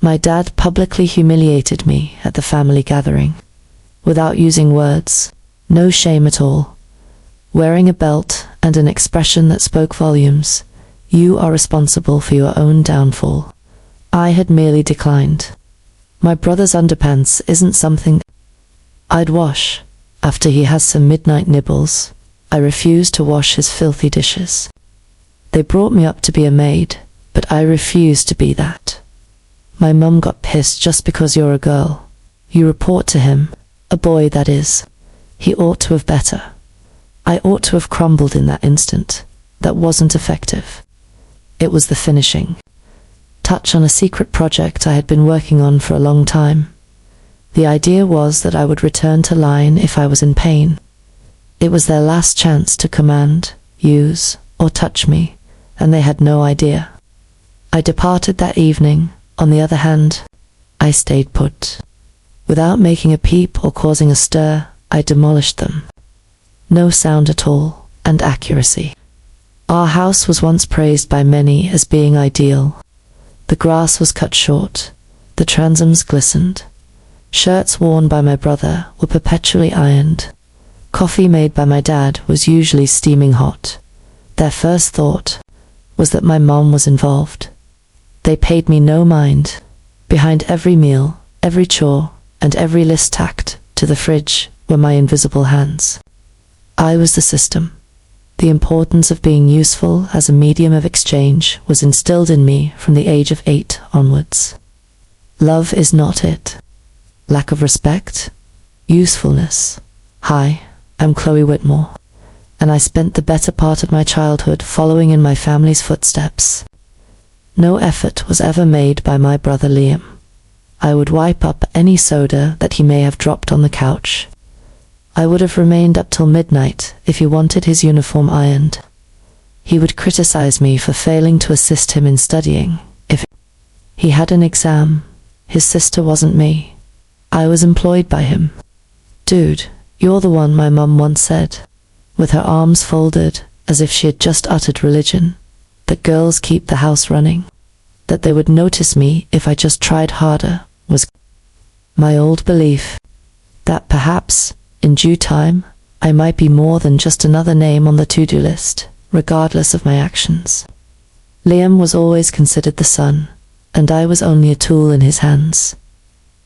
My dad publicly humiliated me at the family gathering, without using words, no shame at all. Wearing a belt and an expression that spoke volumes. You are responsible for your own downfall. I had merely declined. My brother's underpants isn't something I'd wash. After he has some midnight nibbles, I refuse to wash his filthy dishes. They brought me up to be a maid, but I refuse to be that. My mum got pissed just because you're a girl. You report to him, a boy that is. He ought to have better. I ought to have crumbled in that instant. That wasn't effective. It was the finishing touch on a secret project I had been working on for a long time. The idea was that I would return to line if I was in pain. It was their last chance to command, use, or touch me, and they had no idea. I departed that evening. On the other hand, I stayed put. Without making a peep or causing a stir, I demolished them. No sound at all, and accuracy. Our house was once praised by many as being ideal. The grass was cut short, the transoms glistened. Shirts worn by my brother were perpetually ironed. Coffee made by my dad was usually steaming hot. Their first thought was that my mom was involved. They paid me no mind. Behind every meal, every chore, and every list tacked to the fridge were my invisible hands. I was the system. The importance of being useful as a medium of exchange was instilled in me from the age of 8 onwards. Love is not it. Lack of respect, usefulness. Hi, I'm Chloe Whitmore, and I spent the better part of my childhood following in my family's footsteps. No effort was ever made by my brother Liam. I would wipe up any soda that he may have dropped on the couch. I would have remained up till midnight if he wanted his uniform ironed. He would criticize me for failing to assist him in studying. If he had an exam, his sister wasn't me. I was employed by him. Dude, you're the one, my mum once said, with her arms folded as if she had just uttered religion, that girls keep the house running. That they would notice me if I just tried harder was my old belief. That perhaps, in due time, I might be more than just another name on the to-do list, regardless of my actions. Liam was always considered the son, and I was only a tool in his hands.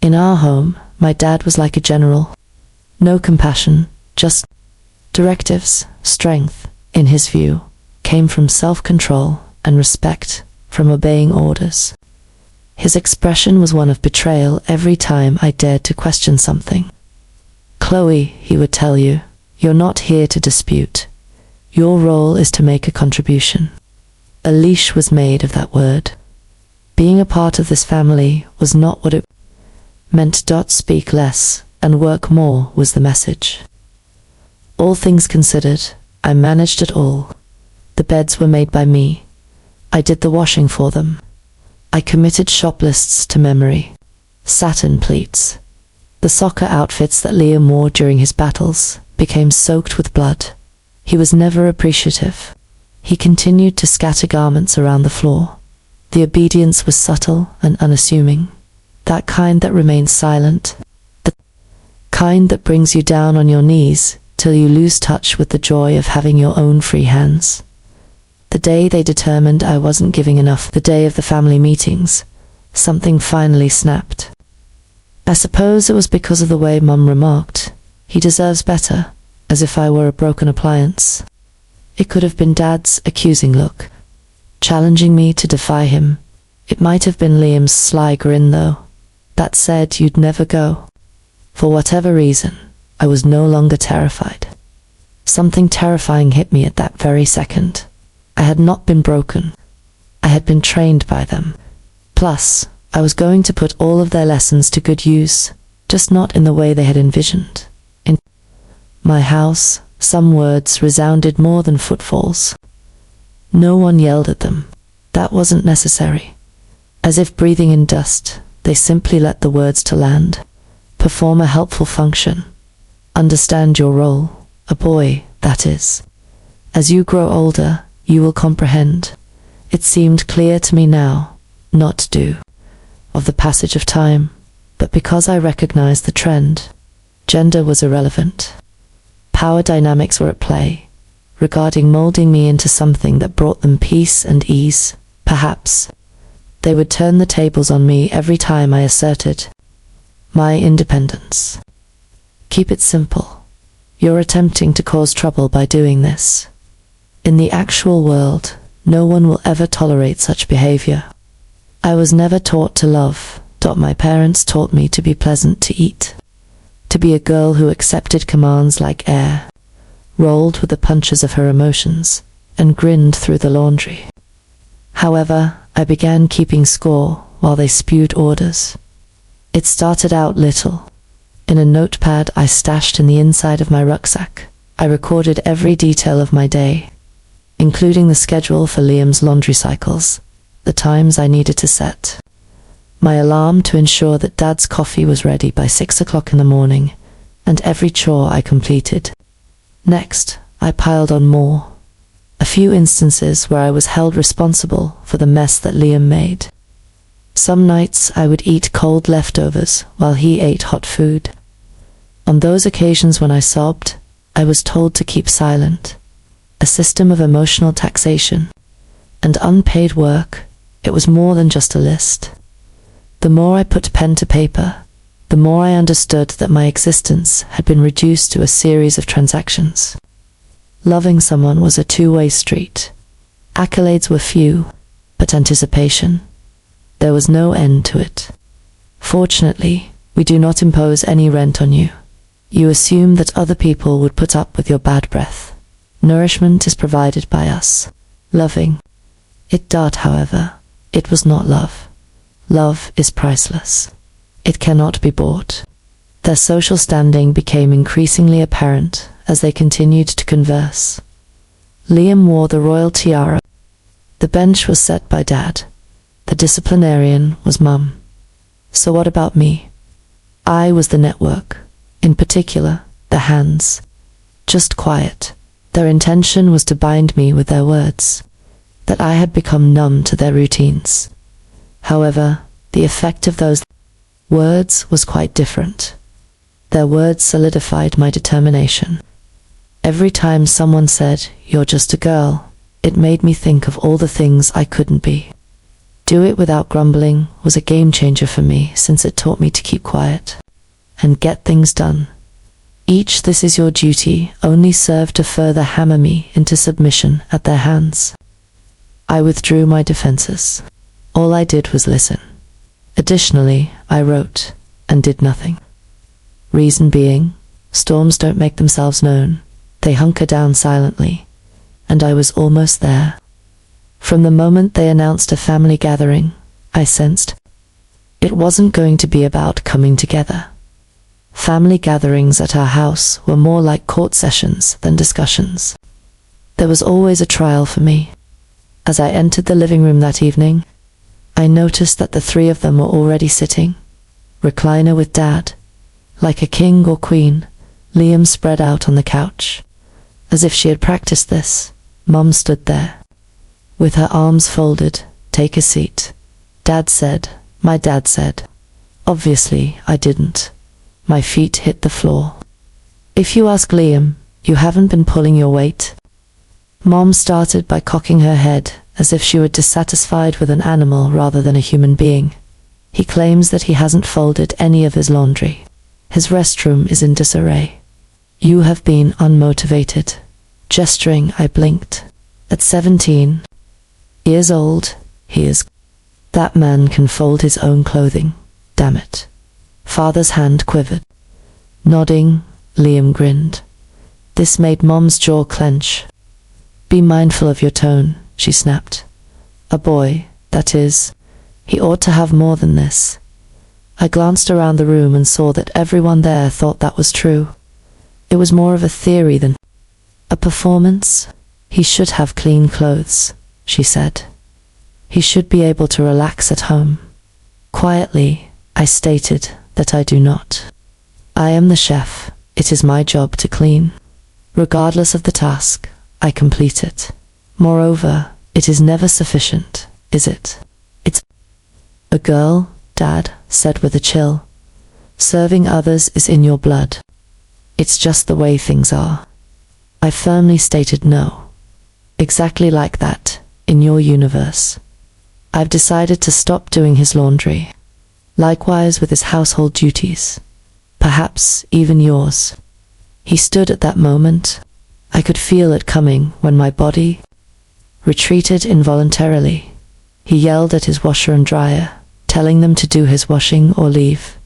In our home, my dad was like a general. No compassion, just directives. Strength, in his view, came from self-control, and respect from obeying orders. His expression was one of betrayal every time I dared to question something. Chloe, he would tell you, you're not here to dispute. Your role is to make a contribution. A leash was made of that word. Being a part of this family was not what it meant. Speak less and work more was the message. All things considered, I managed it all. The beds were made by me. I did the washing for them. I committed shop lists to memory. Satin pleats. The soccer outfits that Liam wore during his battles became soaked with blood. He was never appreciative. He continued to scatter garments around the floor. The obedience was subtle and unassuming. That kind that remains silent. The kind that brings you down on your knees till you lose touch with the joy of having your own free hands. The day they determined I wasn't giving enough, the day of the family meetings, something finally snapped. I suppose it was because of the way Mum remarked, "He deserves better," as if I were a broken appliance. It could have been Dad's accusing look, challenging me to defy him. It might have been Liam's sly grin, though, that said you'd never go. For whatever reason, I was no longer terrified. Something terrifying hit me at that very second. I had not been broken. I had been trained by them. Plus, I was going to put all of their lessons to good use, just not in the way they had envisioned. In my house, some words resounded more than footfalls. No one yelled at them. That wasn't necessary. As if breathing in dust, they simply let the words to land, perform a helpful function. Understand your role, a boy, that is. As you grow older, you will comprehend. It seemed clear to me now, not do. of the passage of time, but because I recognized the trend. Gender was irrelevant. Power dynamics were at play, regarding molding me into something that brought them peace and ease. Perhaps they would turn the tables on me every time I asserted my independence. Keep it simple. You're attempting to cause trouble by doing this. In the actual world, no one will ever tolerate such behavior. I was never taught to love. My parents taught me to be pleasant to eat, to be a girl who accepted commands like air, rolled with the punches of her emotions, and grinned through the laundry. However, I began keeping score while they spewed orders. It started out little. In a notepad I stashed in the inside of my rucksack, I recorded every detail of my day, including the schedule for Liam's laundry cycles, the times I needed to set my alarm to ensure that Dad's coffee was ready by 6 o'clock in the morning, and every chore I completed. Next, I piled on more. A few instances where I was held responsible for the mess that Liam made. Some nights I would eat cold leftovers while he ate hot food. On those occasions when I sobbed, I was told to keep silent. A system of emotional taxation. And unpaid work, it was more than just a list. The more I put pen to paper, the more I understood that my existence had been reduced to a series of transactions. Loving someone was a two-way street. Accolades were few, but anticipation, there was no end to it. Fortunately, we do not impose any rent on you. You assume that other people would put up with your bad breath. Nourishment is provided by us. Loving. However, it was not love. Love is priceless. It cannot be bought. Their social standing became increasingly apparent as they continued to converse. Liam wore the royal tiara. The bench was set by Dad. The disciplinarian was Mum. So what about me? I was the network, in particular, the hands. Just quiet. Their intention was to bind me with their words, that I had become numb to their routines. However, the effect of those words was quite different. Their words solidified my determination. Every time someone said, "You're just a girl," it made me think of all the things I couldn't be. Do it without grumbling was a game changer for me, since it taught me to keep quiet and get things done. Each "this is your duty" only served to further hammer me into submission at their hands. I withdrew my defenses. All I did was listen. Additionally, I wrote and did nothing. Reason being, storms don't make themselves known. They hunker down silently, and I was almost there. From the moment they announced a family gathering, I sensed it wasn't going to be about coming together. Family gatherings at our house were more like court sessions than discussions. There was always a trial for me. As I entered the living room that evening, I noticed that the three of them were already sitting, recliner with Dad. Like a king or queen, Liam spread out on the couch. As if she had practiced this, Mum stood there, with her arms folded. "Take a seat," my dad said. Obviously, I didn't. My feet hit the floor. "If you ask Liam, you haven't been pulling your weight." Mom started by cocking her head, as if she were dissatisfied with an animal rather than a human being. "He claims that he hasn't folded any of his laundry. His restroom is in disarray. You have been unmotivated." Gesturing, I blinked. At 17 years old, he is. That man can fold his own clothing. Damn it. Father's hand quivered. Nodding, Liam grinned. This made Mom's jaw clench. "Be mindful of your tone," she snapped. "A boy, that is. He ought to have more than this." I glanced around the room and saw that everyone there thought that was true. It was more of a theory than a performance. "He should have clean clothes," she said. "He should be able to relax at home." Quietly, I stated that I do not. I am the chef. It is my job to clean. Regardless of the task, I complete it. Moreover, it is never sufficient, is it? It's a girl Dad said with a chill. Serving others is in your blood. It's just the way things are. I firmly stated no. Exactly like that, in your universe. I've decided to stop doing his laundry. Likewise with his household duties. Perhaps even yours. He stood at that moment. I could feel it coming when my body retreated involuntarily. He yelled at his washer and dryer, telling them to do his washing or leave.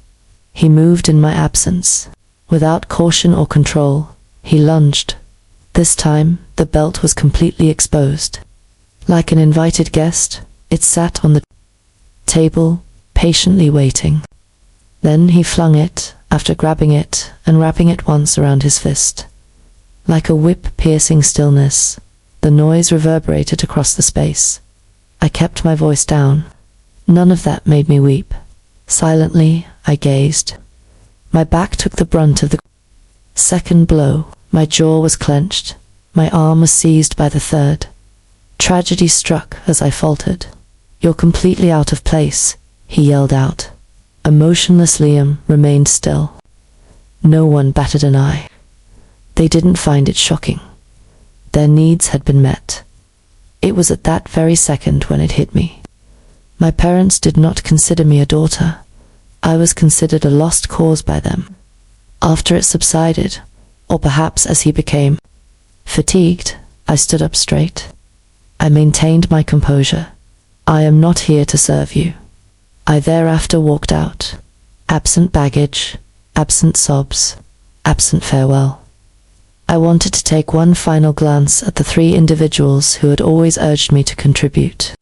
He moved in my absence. Without caution or control, he lunged. This time, the belt was completely exposed. Like an invited guest, it sat on the table, patiently waiting. Then he flung it, after grabbing it and wrapping it once around his fist. Like a whip-piercing stillness, the noise reverberated across the space. I kept my voice down. None of that made me weep. Silently, I gazed. My back took the brunt of the second blow. My jaw was clenched. My arm was seized by the third. Tragedy struck as I faltered. You're completely out of place, he yelled out. A motionless Liam remained still. No one batted an eye. They didn't find it shocking. Their needs had been met. It was at that very second when it hit me. My parents did not consider me a daughter. I was considered a lost cause by them. After it subsided, or perhaps as he became fatigued, I stood up straight. I maintained my composure. I am not here to serve you. I thereafter walked out. Absent baggage, absent sobs, absent farewell. I wanted to take one final glance at the 3 individuals who had always urged me to contribute,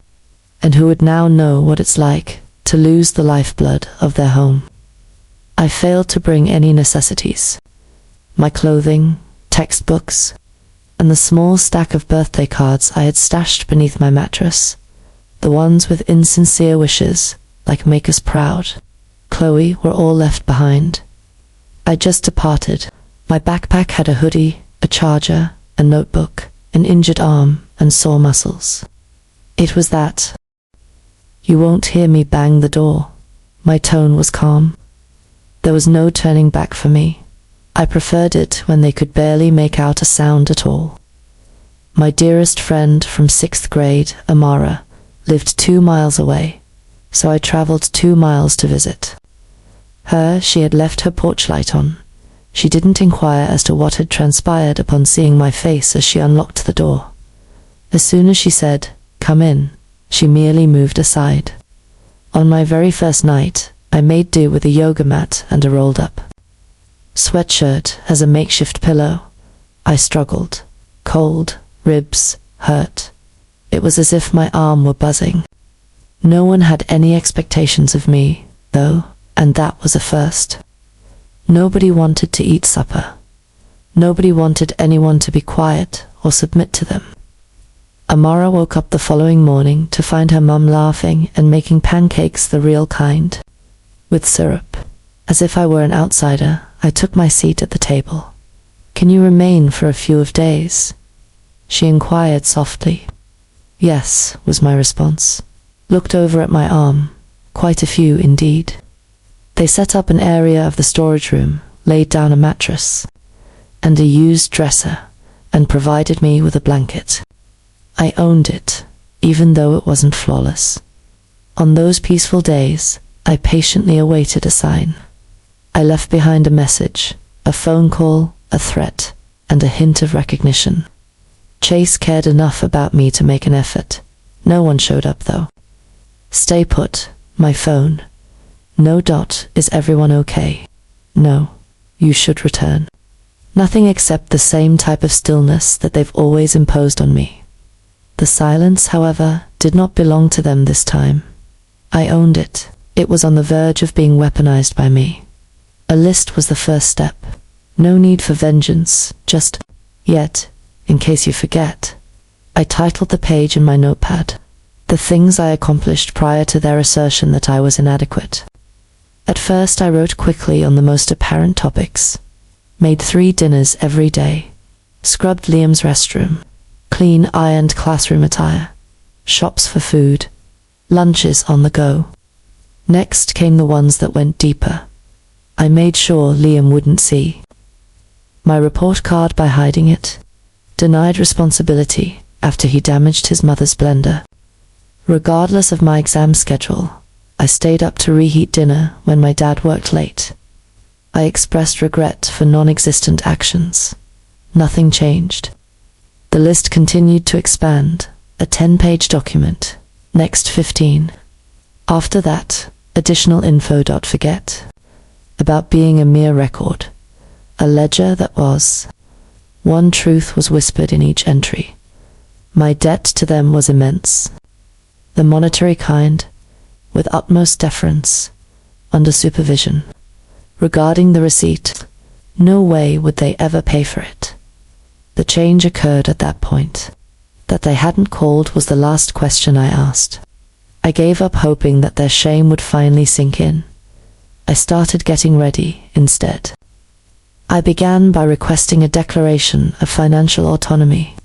and who would now know what it's like to lose the lifeblood of their home. I failed to bring any necessities. My clothing, textbooks, and the small stack of birthday cards I had stashed beneath my mattress, the ones with insincere wishes, like make us proud, Chloe, were all left behind. I just departed. My backpack had a hoodie, a charger, a notebook, an injured arm, and sore muscles. It was that. You won't hear me bang the door. My tone was calm. There was no turning back for me. I preferred it when they could barely make out a sound at all. My dearest friend from 6th grade, Amara, lived 2 miles away, so I traveled 2 miles to visit. Her, she had left her porch light on. She didn't inquire as to what had transpired upon seeing my face as she unlocked the door. As soon as she said, "Come in," she merely moved aside. On my very first night, I made do with a yoga mat and a rolled-up sweatshirt as a makeshift pillow. I struggled. Cold, ribs, hurt. It was as if my arm were buzzing. No one had any expectations of me, though, and that was a first. Nobody wanted to eat supper. Nobody wanted anyone to be quiet or submit to them. Amara woke up the following morning to find her mum laughing and making pancakes the real kind, with syrup. As if I were an outsider, I took my seat at the table. "Can you remain for a few days?" she inquired softly. "Yes," was my response. Looked over at my arm. Quite a few indeed. They set up an area of the storage room, laid down a mattress and a used dresser, and provided me with a blanket. I owned it, even though it wasn't flawless. On those peaceful days, I patiently awaited a sign. I left behind a message, a phone call, a threat, and a hint of recognition. Chase cared enough about me to make an effort. No one showed up, though. "Stay put," my phone. "No. Is everyone okay?" "No. You should return." Nothing except the same type of stillness that they've always imposed on me. The silence, however, did not belong to them this time. I owned it. It was on the verge of being weaponized by me. A list was the first step. No need for vengeance, just, "Yet, in case you forget," I titled the page in my notepad. The things I accomplished prior to their assertion that I was inadequate. At first I wrote quickly on the most apparent topics. Made 3 dinners every day. Scrubbed Liam's restroom. Clean ironed classroom attire. Shops for food. Lunches on the go. Next came the ones that went deeper. I made sure Liam wouldn't see my report card by hiding it. Denied responsibility after he damaged his mother's blender. Regardless of my exam schedule, I stayed up to reheat dinner when my dad worked late. I expressed regret for non-existent actions. Nothing changed. The list continued to expand, a 10-page document, next 15. After that, additional info. Forget about being a mere record, a ledger that was. One truth was whispered in each entry. My debt to them was immense. The monetary kind, with utmost deference, under supervision. Regarding the receipt, no way would they ever pay for it. The change occurred at that point. That they hadn't called was the last question I asked. I gave up hoping that their shame would finally sink in. I started getting ready instead. I began by requesting a declaration of financial autonomy.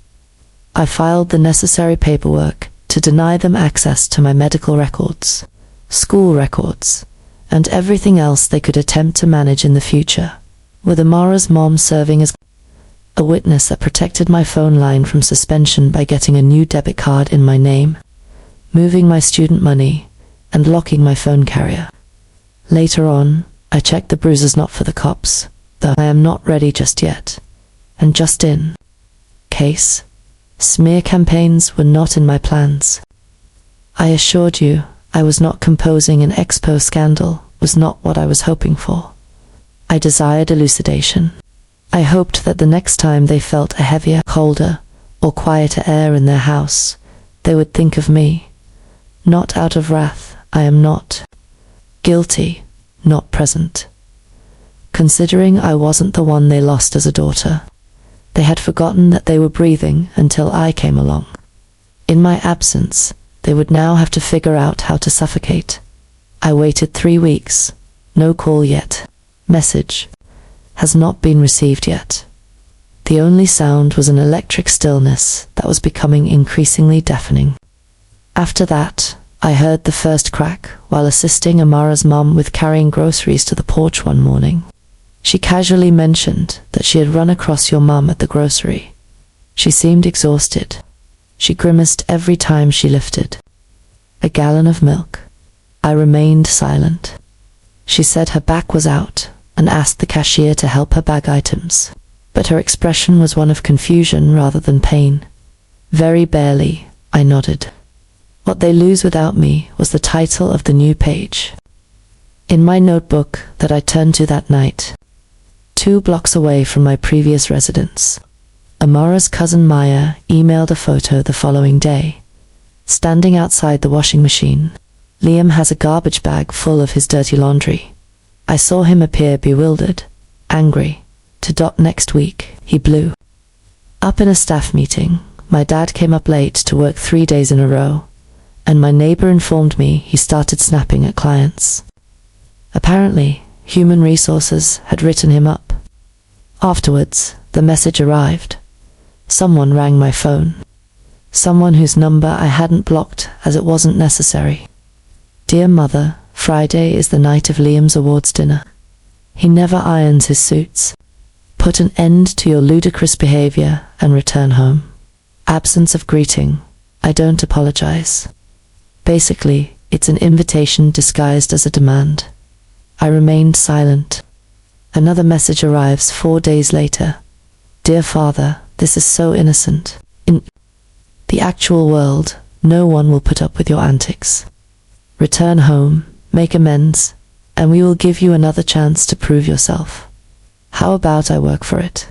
I filed the necessary paperwork to deny them access to my medical records, school records, and everything else they could attempt to manage in the future, with Amara's mom serving as a witness that protected my phone line from suspension by getting a new debit card in my name, moving my student money, and locking my phone carrier. Later on, I checked the bruises not for the cops, though I am not ready just yet, and just in case. Smear campaigns were not in my plans. I assured you, I was not composing an expo scandal, was not what I was hoping for. I desired elucidation. I hoped that the next time they felt a heavier, colder, or quieter air in their house, they would think of me. Not out of wrath, I am not guilty, not present. Considering I wasn't the one they lost as a daughter, they had forgotten that they were breathing until I came along. In my absence, they would now have to figure out how to suffocate. I waited 3 weeks. No call yet. Message has not been received yet. The only sound was an electric stillness that was becoming increasingly deafening. After that, I heard the first crack while assisting Amara's mom with carrying groceries to the porch one morning. She casually mentioned that she had run across your mum at the grocery. She seemed exhausted. She grimaced every time she lifted a gallon of milk. I remained silent. She said her back was out and asked the cashier to help her bag items, but her expression was one of confusion rather than pain. Very barely, I nodded. What They Lose Without Me was the title of the new page. In my notebook that I turned to that night, 2 blocks away from my previous residence, Amara's cousin Maya emailed a photo the following day. Standing outside the washing machine, Liam has a garbage bag full of his dirty laundry. I saw him appear bewildered, angry. Next week, he blew up in a staff meeting. My dad came up late to work 3 days in a row, and my neighbor informed me he started snapping at clients. Apparently, human resources had written him up. Afterwards, the message arrived. Someone rang my phone. Someone whose number I hadn't blocked as it wasn't necessary. Dear Mother, Friday is the night of Liam's awards dinner. He never irons his suits. Put an end to your ludicrous behavior and return home. Absence of greeting. I don't apologize. Basically, it's an invitation disguised as a demand. I remained silent. Another message arrives 4 days later. Dear Father, this is so innocent. In the actual world, no one will put up with your antics. Return home, make amends, and we will give you another chance to prove yourself. How about I work for it?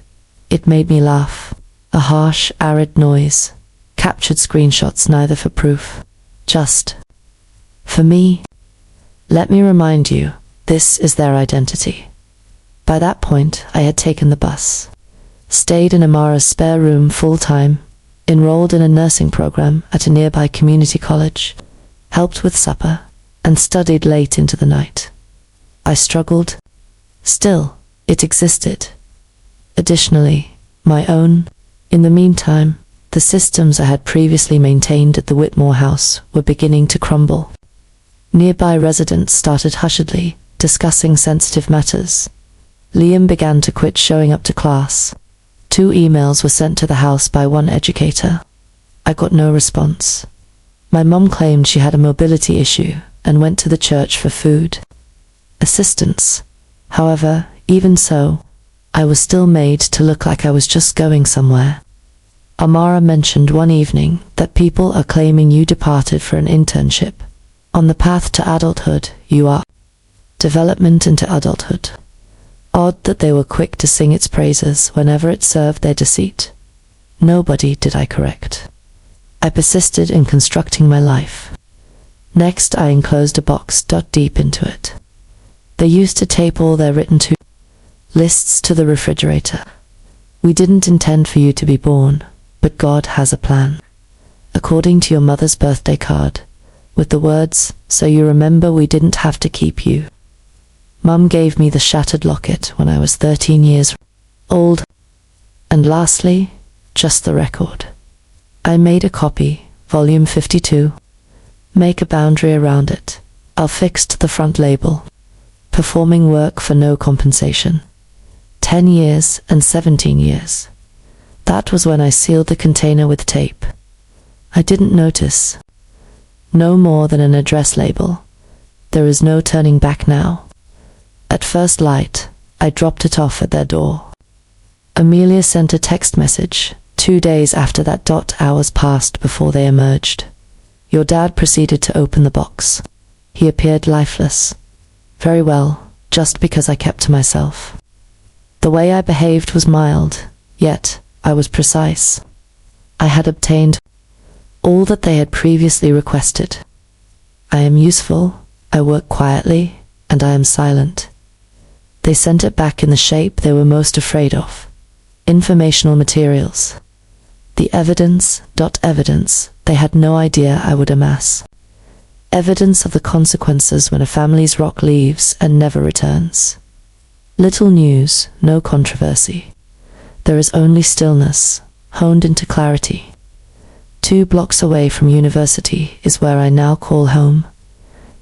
It made me laugh. A harsh, arid noise. Captured screenshots neither for proof, just for me. Let me remind you, this is their identity. By that point, I had taken the bus, stayed in Amara's spare room full-time, enrolled in a nursing program at a nearby community college, helped with supper, and studied late into the night. I struggled. Still, it existed. Additionally, my own. In the meantime, the systems I had previously maintained at the Whitmore house were beginning to crumble. Nearby residents started hushedly discussing sensitive matters. Liam began to quit showing up to class. 2 emails were sent to the house by one educator. I got no response. My mum claimed she had a mobility issue and went to the church for food assistance. However, even so, I was still made to look like I was just going somewhere. Amara mentioned one evening that people are claiming you departed for an internship. On the path to adulthood, you are. Development into adulthood. Odd that they were quick to sing its praises whenever it served their deceit. Nobody did I correct. I persisted in constructing my life. Next, I enclosed a box deep into it. They used to tape all their written to lists to the refrigerator. We didn't intend for you to be born, but God has a plan. According to your mother's birthday card, with the words, so you remember we didn't have to keep you. Mum gave me the shattered locket when I was 13 years old. And lastly, just the record. I made a copy, volume 52. Make a boundary around it. I'll fix the front label. Performing work for no compensation. 10 years and 17 years. That was when I sealed the container with tape. I didn't notice. No more than an address label. There is no turning back now. At first light, I dropped it off at their door. Amelia sent a text message, 2 days after that. Hours passed before they emerged. Your dad proceeded to open the box. He appeared lifeless. Very well, just because I kept to myself. The way I behaved was mild, yet I was precise. I had obtained all that they had previously requested. I am useful, I work quietly, and I am silent. They sent it back in the shape they were most afraid of. Informational materials. The evidence they had no idea I would amass. Evidence of the consequences when a family's rock leaves and never returns. Little news, no controversy. There is only stillness, honed into clarity. 2 blocks away from university is where I now call home.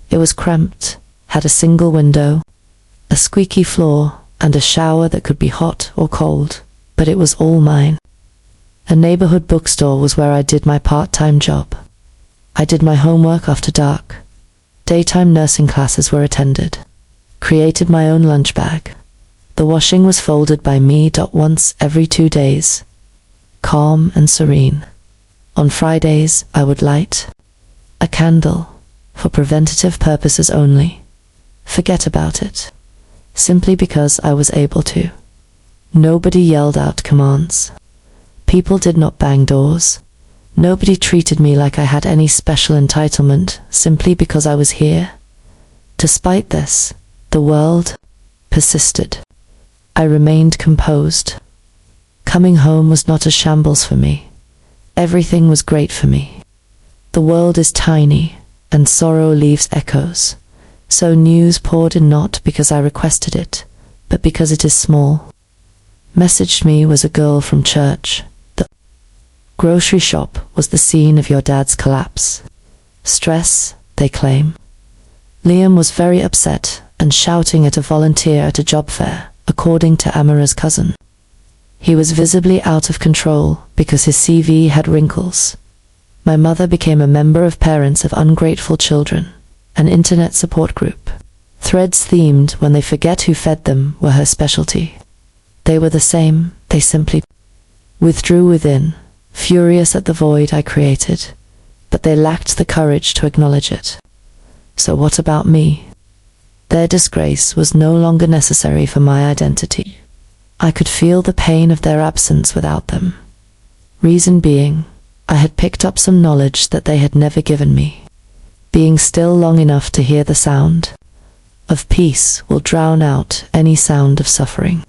It was cramped, had a single window, a squeaky floor, and a shower that could be hot or cold, but it was all mine. A neighborhood bookstore was where I did my part-time job. I did my homework after dark. Daytime nursing classes were attended. Created my own lunch bag. The washing was folded by me. Once every 2 days. Calm and serene. On Fridays, I would light a candle, for preventative purposes only. Forget about it. Simply because I was able to. Nobody yelled out commands. People did not bang doors. Nobody treated me like I had any special entitlement simply because I was here. Despite this, the world persisted. I remained composed. Coming home was not a shambles for me. Everything was great for me. The world is tiny, and sorrow leaves echoes. So news poured in not because I requested it, but because it is small. Messaged me was a girl from church. The grocery shop was the scene of your dad's collapse. Stress, they claim. Liam was very upset and shouting at a volunteer at a job fair, according to Amara's cousin. He was visibly out of control because his CV had wrinkles. My mother became a member of Parents of Ungrateful Children, an internet support group. Threads themed when they forget who fed them were her specialty. They were the same, they simply withdrew within, furious at the void I created, but they lacked the courage to acknowledge it. So what about me? Their disgrace was no longer necessary for my identity. I could feel the pain of their absence without them. Reason being, I had picked up some knowledge that they had never given me. Being still long enough to hear the sound of peace will drown out any sound of suffering.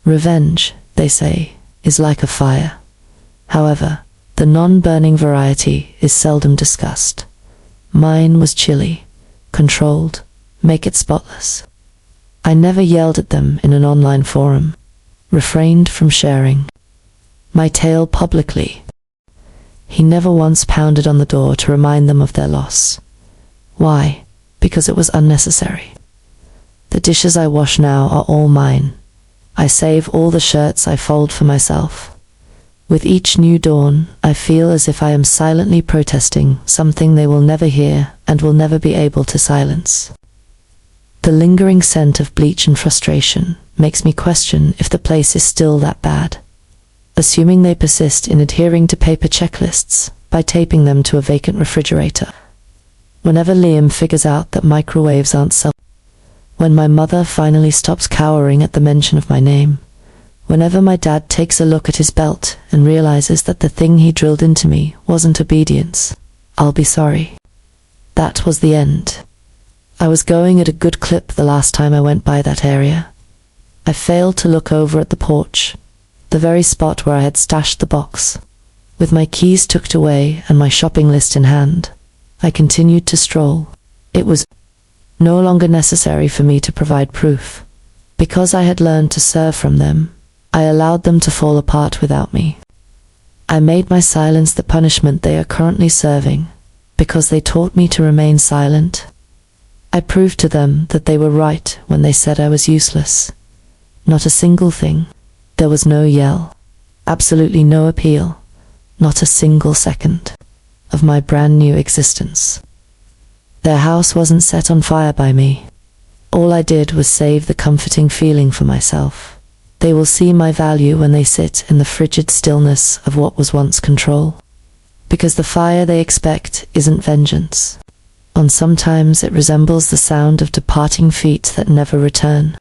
Revenge, they say, is like a fire. However, the non-burning variety is seldom discussed. Mine was chilly, controlled, make it spotless. I never yelled at them in an online forum, refrained from sharing my tale publicly. He never once pounded on the door to remind them of their loss. Why? because it was unnecessary. The dishes I wash now are all mine. I save all the shirts I fold for myself. With each new dawn, I feel as if I am silently protesting something they will never hear and will never be able to silence. The lingering scent of bleach and frustration makes me question if the place is still that bad. Assuming they persist in adhering to paper checklists by taping them to a vacant refrigerator. Whenever Liam figures out that microwaves aren't when my mother finally stops cowering at the mention of my name, whenever my dad takes a look at his belt and realizes that the thing he drilled into me wasn't obedience, I'll be sorry. That was the end. I was going at a good clip the last time I went by that area. I failed to look over at the porch, the very spot where I had stashed the box. With my keys tucked away and my shopping list in hand, I continued to stroll. It was no longer necessary for me to provide proof. Because I had learned to serve from them, I allowed them to fall apart without me. I made my silence the punishment they are currently serving, because they taught me to remain silent. I proved to them that they were right when they said I was useless. Not a single thing. There was no yell, absolutely no appeal, not a single second of my brand new existence. Their house wasn't set on fire by me. All I did was save the comforting feeling for myself. They will see my value when they sit in the frigid stillness of what was once control. Because the fire they expect isn't vengeance. And sometimes it resembles the sound of departing feet that never return.